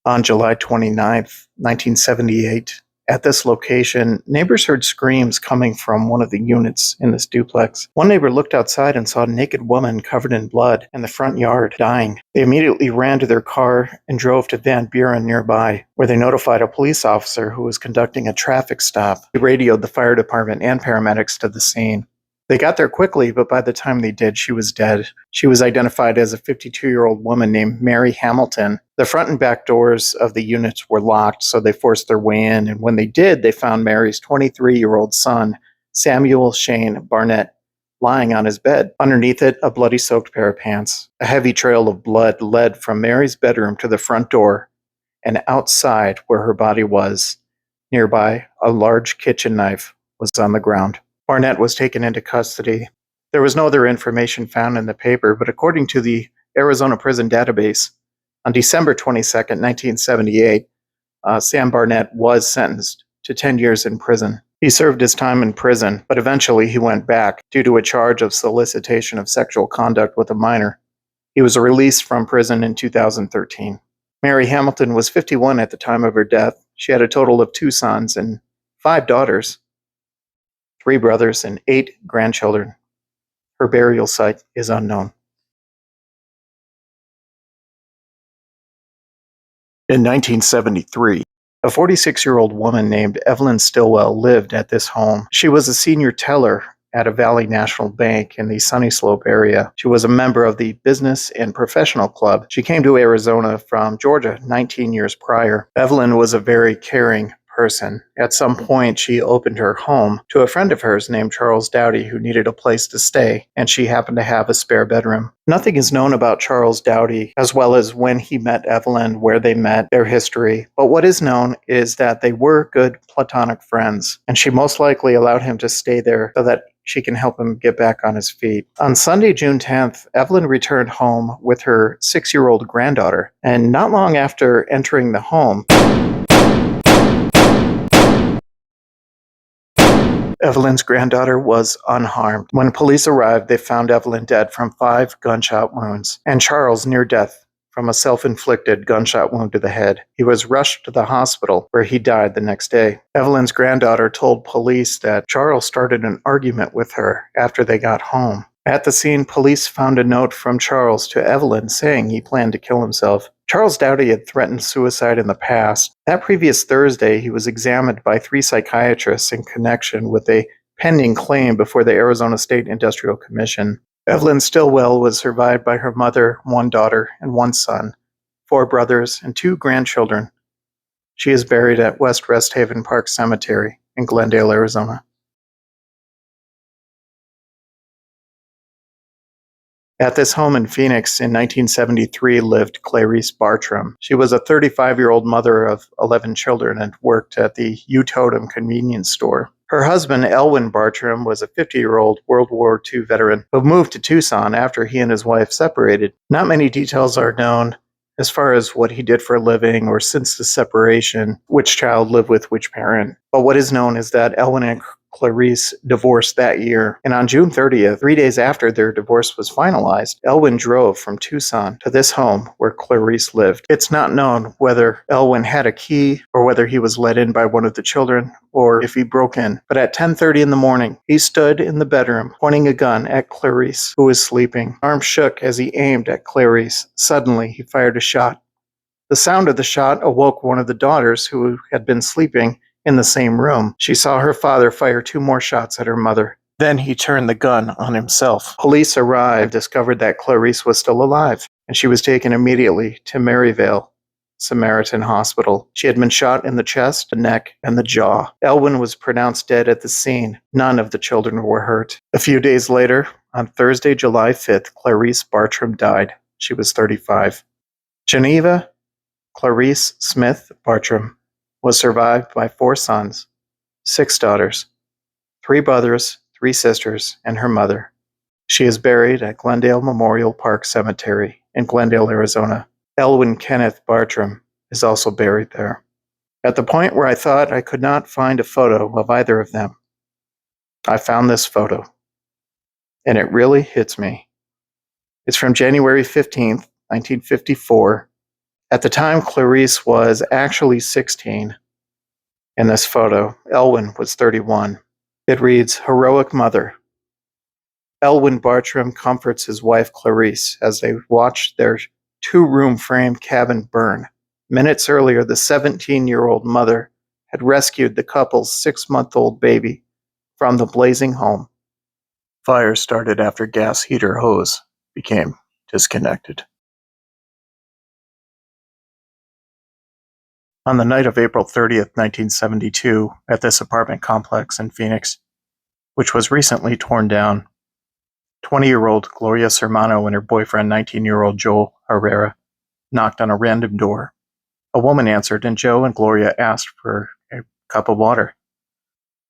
On July 29th, 1978, at this location, neighbors heard screams coming from one of the units in this duplex. One neighbor looked outside and saw a naked woman covered in blood in the front yard, dying. They immediately ran to their car and drove to Van Buren nearby, where they notified a police officer who was conducting a traffic stop. He radioed the fire department and paramedics to the scene. They got there quickly, but by the time they did, she was dead. She was identified as a 52-year-old woman named Mary Hamilton. The front and back doors of the units were locked, so they forced their way in, and when they did, they found Mary's 23-year-old son, Samuel Shane Barnett, lying on his bed. Underneath it, a bloody soaked pair of pants. A heavy trail of blood led from Mary's bedroom to the front door, and outside where her body was, nearby, a large kitchen knife was on the ground. Barnett was taken into custody. There was no other information found in the paper, but according to the Arizona Prison Database, on December 22, 1978, Sam Barnett was sentenced to 10 years in prison. He served his time in prison, but eventually he went back due to a charge of solicitation of sexual conduct with a minor. He was released from prison in 2013. Mary Hamilton was 51 at the time of her death. She had a total of 2 sons and 5 daughters, 3 brothers, and 8 grandchildren. Her burial site is unknown. In 1973, a 46-year-old woman named Evelyn Stillwell lived at this home. She was a senior teller at a Valley National Bank in the Sunnyslope area. She was a member of the Business and Professional Club. She came to Arizona from Georgia 19 years prior. Evelyn was a very caring person. At some point, she opened her home to a friend of hers named Charles Dowdy who needed a place to stay, and she happened to have a spare bedroom. Nothing is known about Charles Dowdy, as well as when he met Evelyn, where they met, their history. But what is known is that they were good platonic friends, and she most likely allowed him to stay there so that she can help him get back on his feet. On Sunday, June 10th, Evelyn returned home with her 6-year-old granddaughter, and not long after entering the home, Evelyn's granddaughter was unharmed. When police arrived, they found Evelyn dead from 5 gunshot wounds, and Charles near death from a self-inflicted gunshot wound to the head. He was rushed to the hospital, where he died the next day. Evelyn's granddaughter told police that Charles started an argument with her after they got home. At the scene, police found a note from Charles to Evelyn saying he planned to kill himself. Charles Dowdy had threatened suicide in the past. That previous Thursday, he was examined by 3 psychiatrists in connection with a pending claim before the Arizona State Industrial Commission. Evelyn Stillwell was survived by her mother, 1 daughter, and 1 son, 4 brothers, and 2 grandchildren. She is buried at West Rest Haven Park Cemetery in Glendale, Arizona. At this home in Phoenix in 1973 lived Clarice Bartram. She was a 35-year-old mother of 11 children and worked at the U-Totem convenience store. Her husband, Elwin Bartram, was a 50-year-old World War II veteran who moved to Tucson after he and his wife separated. Not many details are known as far as what he did for a living or since the separation, which child lived with which parent. But what is known is that Elwin and Clarice divorced that year, and on June 30th, 3 days after their divorce was finalized, Elwin drove from Tucson to this home where Clarice lived. It's not known whether Elwin had a key or whether he was let in by one of the children or if he broke in, but at 10:30 in the morning, he stood in the bedroom pointing a gun at Clarice, who was sleeping. Arm shook as he aimed at Clarice. Suddenly, he fired a shot. The sound of the shot awoke one of the daughters who had been sleeping in the same room. She saw her father fire 2 more shots at her mother. Then he turned the gun on himself. Police arrived, discovered that Clarice was still alive, and she was taken immediately to Maryvale Samaritan Hospital. She had been shot in the chest, the neck, and the jaw. Elwin was pronounced dead at the scene. None of the children were hurt. A few days later, on Thursday, July 5th, Clarice Bartram died. She was 35. Geneva Clarice Smith Bartram was survived by 4 sons, 6 daughters, 3 brothers, 3 sisters, and her mother. She is buried at Glendale Memorial Park Cemetery in Glendale, Arizona. Elwin Kenneth Bartram is also buried there. At the point where I thought I could not find a photo of either of them, I found this photo, and it really hits me. It's from January 15th, 1954, At the time, Clarice was actually 16. In this photo, Elwyn was 31. It reads, "Heroic Mother." Elwyn Bartram comforts his wife Clarice as they watch their two-room frame cabin burn. Minutes earlier, the 17-year-old mother had rescued the couple's 6-month-old baby from the blazing home. Fire started after gas heater hose became disconnected. On the night of April 30th, 1972, at this apartment complex in Phoenix, which was recently torn down, 20-year-old Gloria Sermeno and her boyfriend, 19-year-old Joel Herrera, knocked on a random door. A woman answered, and Joe and Gloria asked for a cup of water.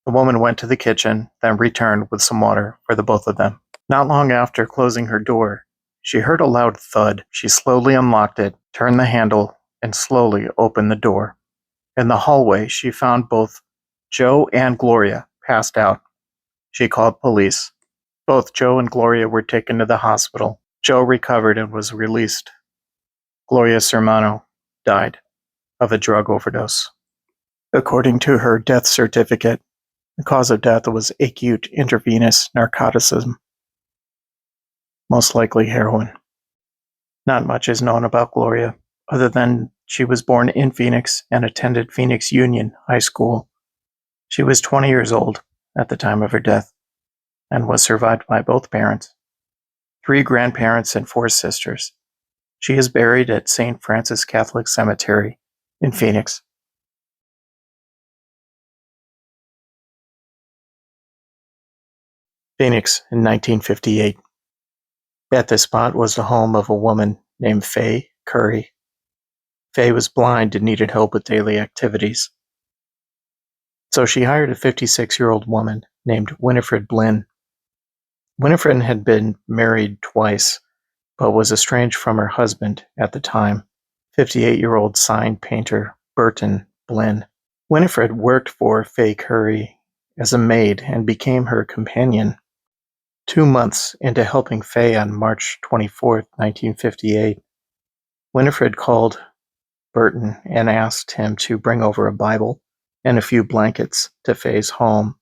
The woman went to the kitchen, then returned with some water for the both of them. Not long after closing her door, she heard a loud thud. She slowly unlocked it, turned the handle, and slowly opened the door. In the hallway, she found both Joe and Gloria passed out. She called police. Both Joe and Gloria were taken to the hospital. Joe recovered and was released. Gloria Sermeno died of a drug overdose. According to her death certificate, the cause of death was acute intravenous narcoticism, most likely heroin. Not much is known about Gloria, other than she was born in Phoenix and attended Phoenix Union High School. She was 20 years old at the time of her death and was survived by both parents, 3 grandparents, and 4 sisters. She is buried at St. Francis Catholic Cemetery in Phoenix. Phoenix in 1958. At this spot was the home of a woman named Faye Curry. Faye was blind and needed help with daily activities. So she hired a 56-year-old woman named Winnifred Blinn. Winnifred had been married twice, but was estranged from her husband at the time, 58-year-old sign painter Burton Blinn. Winnifred worked for Faye Curry as a maid and became her companion. 2 months into helping Faye on March 24, 1958, Winnifred called Burton and asked him to bring over a Bible and a few blankets to Faye's home,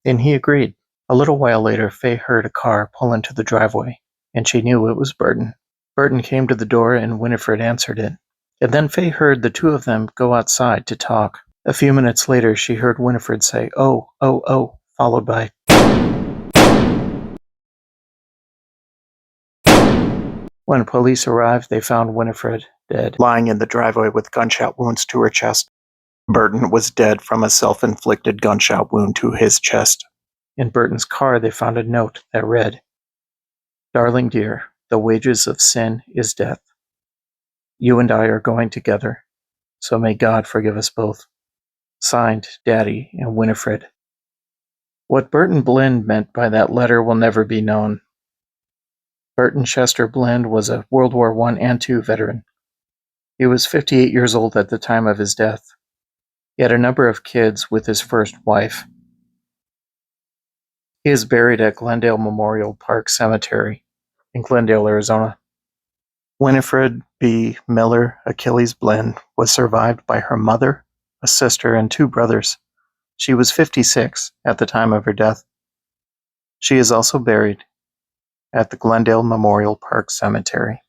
and he agreed. A little while later, Faye heard a car pull into the driveway, and she knew it was Burton. Burton came to the door and Winnifred answered it, and then Faye heard the two of them go outside to talk. A few minutes later, she heard Winnifred say, "Oh, oh, oh," followed by When police arrived, they found Winnifred dead, lying in the driveway with gunshot wounds to her chest. Burton was dead from a self-inflicted gunshot wound to his chest. In Burton's car, they found a note that read, "Darling dear, the wages of sin is death. You and I are going together, so may God forgive us both. Signed, Daddy and Winnifred." What Burton Blinn meant by that letter will never be known. Burton Chester Blinn was a World War I and II veteran. He was 58 years old at the time of his death. He had a number of kids with his first wife. He is buried at Glendale Memorial Park Cemetery in Glendale, Arizona. Winnifred B. Miller Achilles Blinn was survived by her mother, a sister, and 2 brothers. She was 56 at the time of her death. She is also buried at the Glendale Memorial Park Cemetery.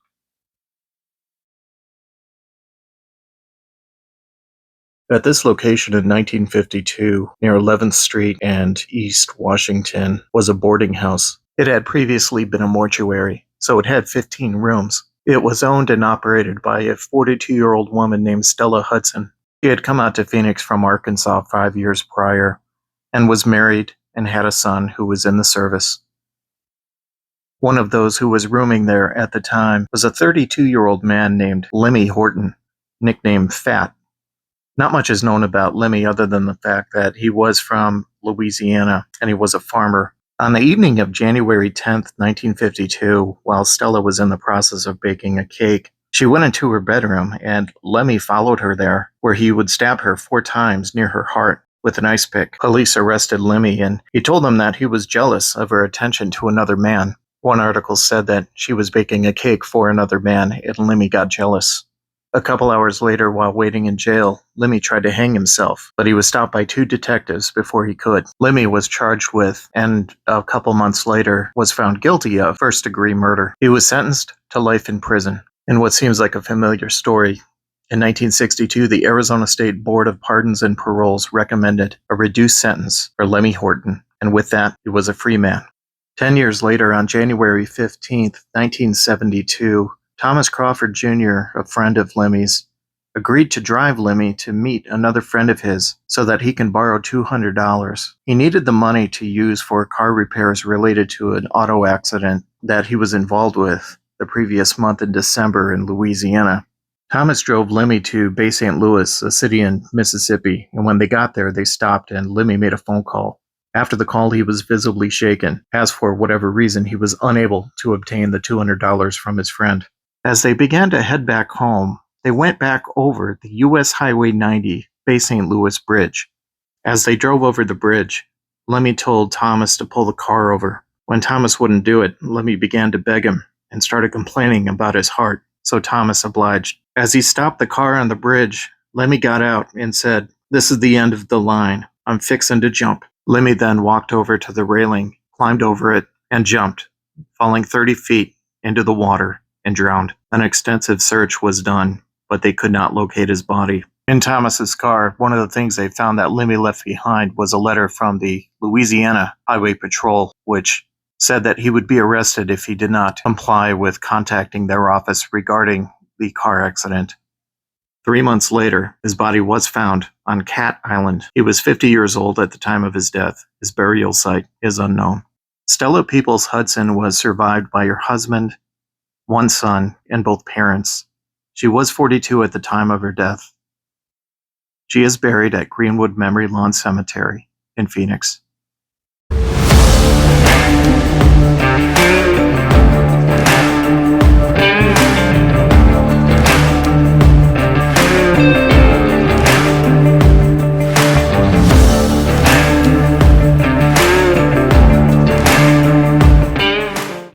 At this location in 1952, near 11th Street and East Washington, was a boarding house. It had previously been a mortuary, so it had 15 rooms. It was owned and operated by a 42-year-old woman named Stella Hudson. She had come out to Phoenix from Arkansas 5 years prior and was married and had a son who was in the service. One of those who was rooming there at the time was a 32-year-old man named Limmie Horton, nicknamed Fat. Not much is known about Limmie other than the fact that he was from Louisiana and he was a farmer. On the evening of January 10th, 1952, while Stella was in the process of baking a cake, she went into her bedroom and Limmie followed her there, where he would stab her 4 times near her heart with an ice pick. Police arrested Limmie and he told them that he was jealous of her attention to another man. One article said that she was baking a cake for another man and Limmie got jealous. A couple hours later, while waiting in jail, Limmie tried to hang himself, but he was stopped by 2 detectives before he could. Limmie was charged with, and a couple months later, was found guilty of first-degree murder. He was sentenced to life in prison. In what seems like a familiar story, in 1962, the Arizona State Board of Pardons and Paroles recommended a reduced sentence for Limmie Horton, and with that, he was a free man. 10 years later, on January 15, 1972, Thomas Crawford Jr., a friend of Limmie's, agreed to drive Limmie to meet another friend of his so that he can borrow $200. He needed the money to use for car repairs related to an auto accident that he was involved with the previous month in December in Louisiana. Thomas drove Limmie to Bay St. Louis, a city in Mississippi, and when they got there, they stopped and Limmie made a phone call. After the call, he was visibly shaken, as for whatever reason, he was unable to obtain the $200 from his friend. As they began to head back home, they went back over the U.S. Highway 90 Bay St. Louis bridge. As they drove over the bridge, Limmie told Thomas to pull the car over. When Thomas wouldn't do it, Limmie began to beg him and started complaining about his heart, so Thomas obliged. As he stopped the car on the bridge, Limmie got out and said, "This is the end of the line. I'm fixin' to jump." Limmie then walked over to the railing, climbed over it, and jumped, falling 30 feet into the water and drowned. An extensive search was done, but they could not locate his body. In Thomas's car, one of the things they found that Limmie left behind was a letter from the Louisiana Highway Patrol, which said that he would be arrested if he did not comply with contacting their office regarding the car accident. 3 months later, his body was found on Cat Island. He was 50 years old at the time of his death. His burial site is unknown. Stella Peoples Hudson was survived by her husband, 1 son, and both parents. She was 42 at the time of her death. She is buried at Greenwood Memory Lawn Cemetery in Phoenix.